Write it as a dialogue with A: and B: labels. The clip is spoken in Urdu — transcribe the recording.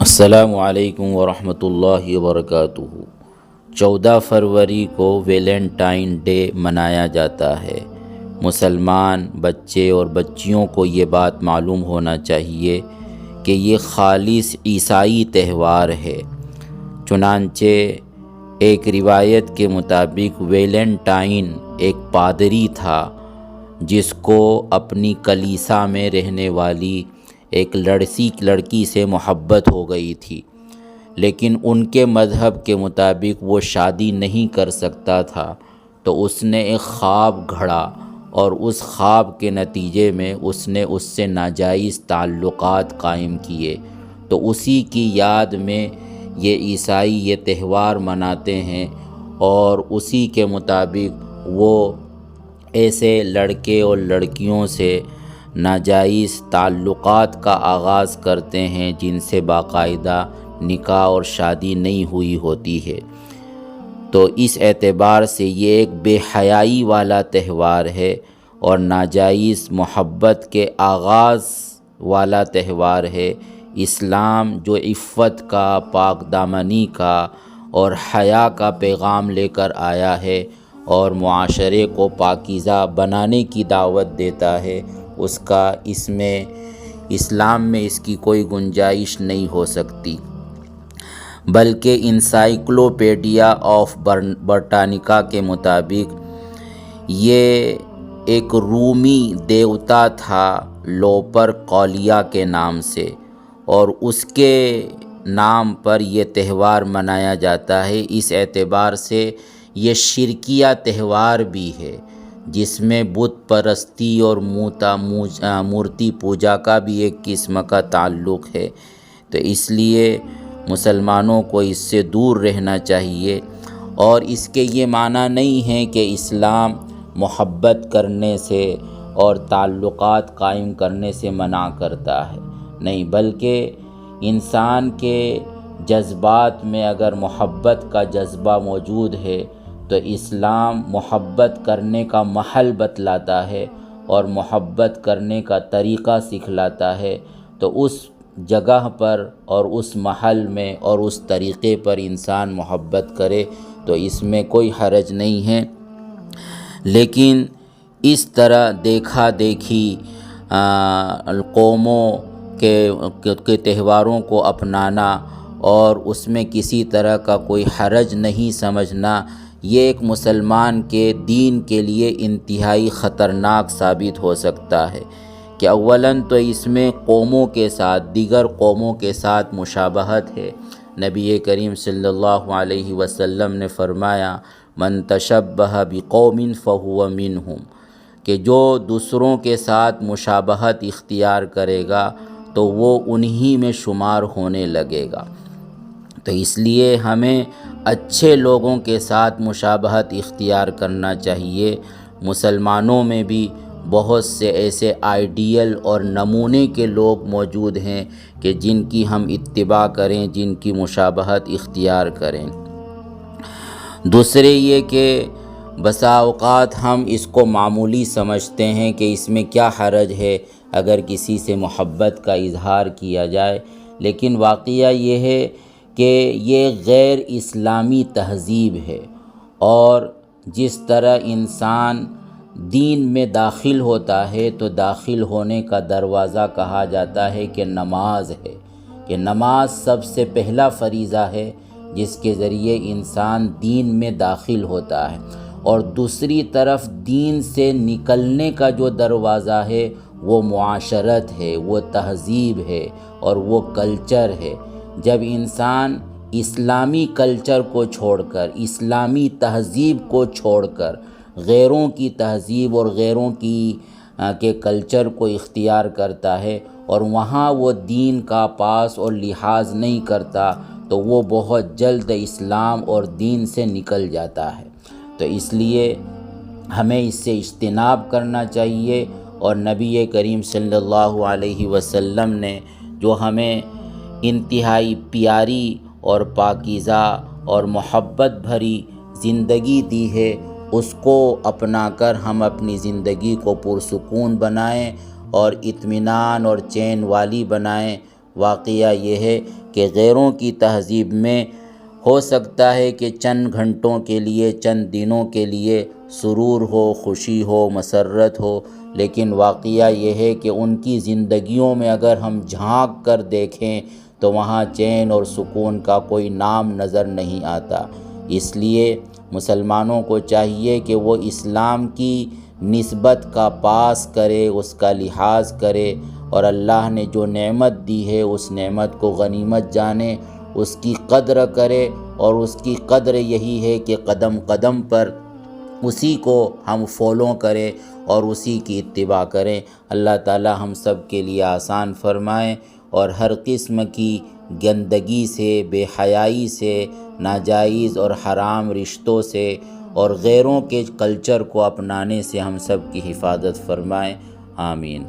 A: السلام علیکم ورحمۃ اللہ وبرکاتہ۔ 14 فروری کو ویلنٹائن ڈے منایا جاتا ہے۔ مسلمان بچے اور بچیوں کو یہ بات معلوم ہونا چاہیے کہ یہ خالص عیسائی تہوار ہے۔ چنانچہ ایک روایت کے مطابق ویلنٹائن ایک پادری تھا جس کو اپنی کلیسا میں رہنے والی ایک لڑکی سے محبت ہو گئی تھی، لیکن ان کے مذہب کے مطابق وہ شادی نہیں کر سکتا تھا، تو اس نے ایک خواب گھڑا اور اس خواب کے نتیجے میں اس نے اس سے ناجائز تعلقات قائم کیے۔ تو اسی کی یاد میں یہ عیسائی یہ تہوار مناتے ہیں، اور اسی کے مطابق وہ ایسے لڑکے اور لڑکیوں سے ناجائز تعلقات کا آغاز کرتے ہیں جن سے باقاعدہ نکاح اور شادی نہیں ہوئی ہوتی ہے۔ تو اس اعتبار سے یہ ایک بے حیائی والا تہوار ہے اور ناجائز محبت کے آغاز والا تہوار ہے۔ اسلام جو عفت کا، پاک دامنی کا اور حیا کا پیغام لے کر آیا ہے اور معاشرے کو پاکیزہ بنانے کی دعوت دیتا ہے، اس کا اسلام میں اس کی کوئی گنجائش نہیں ہو سکتی۔ بلکہ انسائکلوپیڈیا آف برٹانیکا کے مطابق یہ ایک رومی دیوتا تھا لوپر قولیا کے نام سے، اور اس کے نام پر یہ تہوار منایا جاتا ہے۔ اس اعتبار سے یہ شرکیہ تہوار بھی ہے، جس میں بت پرستی اور مورتی پوجا کا بھی ایک قسم کا تعلق ہے۔ تو اس لیے مسلمانوں کو اس سے دور رہنا چاہیے، اور اس کے یہ معنی نہیں ہے کہ اسلام محبت کرنے سے اور تعلقات قائم کرنے سے منع کرتا ہے، نہیں، بلکہ انسان کے جذبات میں اگر محبت کا جذبہ موجود ہے تو اسلام محبت کرنے کا محل بتلاتا ہے اور محبت کرنے کا طریقہ سکھلاتا ہے۔ تو اس جگہ پر اور اس محل میں اور اس طریقے پر انسان محبت کرے تو اس میں کوئی حرج نہیں ہے۔ لیکن اس طرح دیکھا دیکھی قوموں کے تہواروں کو اپنانا اور اس میں کسی طرح کا کوئی حرج نہیں سمجھنا، یہ ایک مسلمان کے دین کے لیے انتہائی خطرناک ثابت ہو سکتا ہے۔ کہ اولاً تو اس میں قوموں کے ساتھ، دیگر قوموں کے ساتھ مشابہت ہے۔ نبی کریم صلی اللہ علیہ وسلم نے فرمایا، من تشبہ بقوم فہو منہم، کہ جو دوسروں کے ساتھ مشابہت اختیار کرے گا تو وہ انہی میں شمار ہونے لگے گا۔ تو اس لیے ہمیں اچھے لوگوں کے ساتھ مشابہت اختیار کرنا چاہیے۔ مسلمانوں میں بھی بہت سے ایسے آئیڈیل اور نمونے کے لوگ موجود ہیں کہ جن کی ہم اتباع کریں، جن کی مشابہت اختیار کریں۔ دوسرے یہ کہ بسا اوقات ہم اس کو معمولی سمجھتے ہیں کہ اس میں کیا حرج ہے اگر کسی سے محبت کا اظہار کیا جائے، لیکن واقعہ یہ ہے کہ یہ غیر اسلامی تہذیب ہے، اور جس طرح انسان دین میں داخل ہوتا ہے تو داخل ہونے کا دروازہ کہا جاتا ہے کہ نماز ہے، کہ نماز سب سے پہلا فریضہ ہے جس کے ذریعے انسان دین میں داخل ہوتا ہے، اور دوسری طرف دین سے نکلنے کا جو دروازہ ہے وہ معاشرت ہے، وہ تہذیب ہے اور وہ کلچر ہے۔ جب انسان اسلامی کلچر کو چھوڑ کر، اسلامی تہذیب کو چھوڑ کر غیروں کی تہذیب اور غیروں کے کلچر کو اختیار کرتا ہے اور وہاں وہ دین کا پاس اور لحاظ نہیں کرتا تو وہ بہت جلد اسلام اور دین سے نکل جاتا ہے۔ تو اس لیے ہمیں اس سے اجتناب کرنا چاہیے، اور نبی کریم صلی اللہ علیہ وسلم نے جو ہمیں انتہائی پیاری اور پاکیزہ اور محبت بھری زندگی دی ہے، اس کو اپنا کر ہم اپنی زندگی کو پرسکون بنائیں اور اطمینان اور چین والی بنائیں۔ واقعہ یہ ہے کہ کہ غیروں کی تہذیب میں ہو سکتا ہے کہ چند گھنٹوں کے لیے، چند دنوں کے لیے سرور ہو، خوشی ہو، مسرت ہو، لیکن واقعہ یہ ہے کہ ان کی زندگیوں میں اگر ہم جھانک کر دیکھیں تو وہاں چین اور سکون کا کوئی نام نظر نہیں آتا۔ اس لیے مسلمانوں کو چاہیے کہ وہ اسلام کی نسبت کا پاس کرے، اس کا لحاظ کرے، اور اللہ نے جو نعمت دی ہے اس نعمت کو غنیمت جانے، اس کی قدر کرے، اور اس کی قدر یہی ہے کہ قدم قدم پر اسی کو ہم فالو کریں اور اسی کی اتباع کریں۔ اللہ تعالی ہم سب کے لیے آسان فرمائیں اور ہر قسم کی گندگی سے، بے حیائی سے، ناجائز اور حرام رشتوں سے اور غیروں کے کلچر کو اپنانے سے ہم سب کی حفاظت فرمائیں۔ آمین۔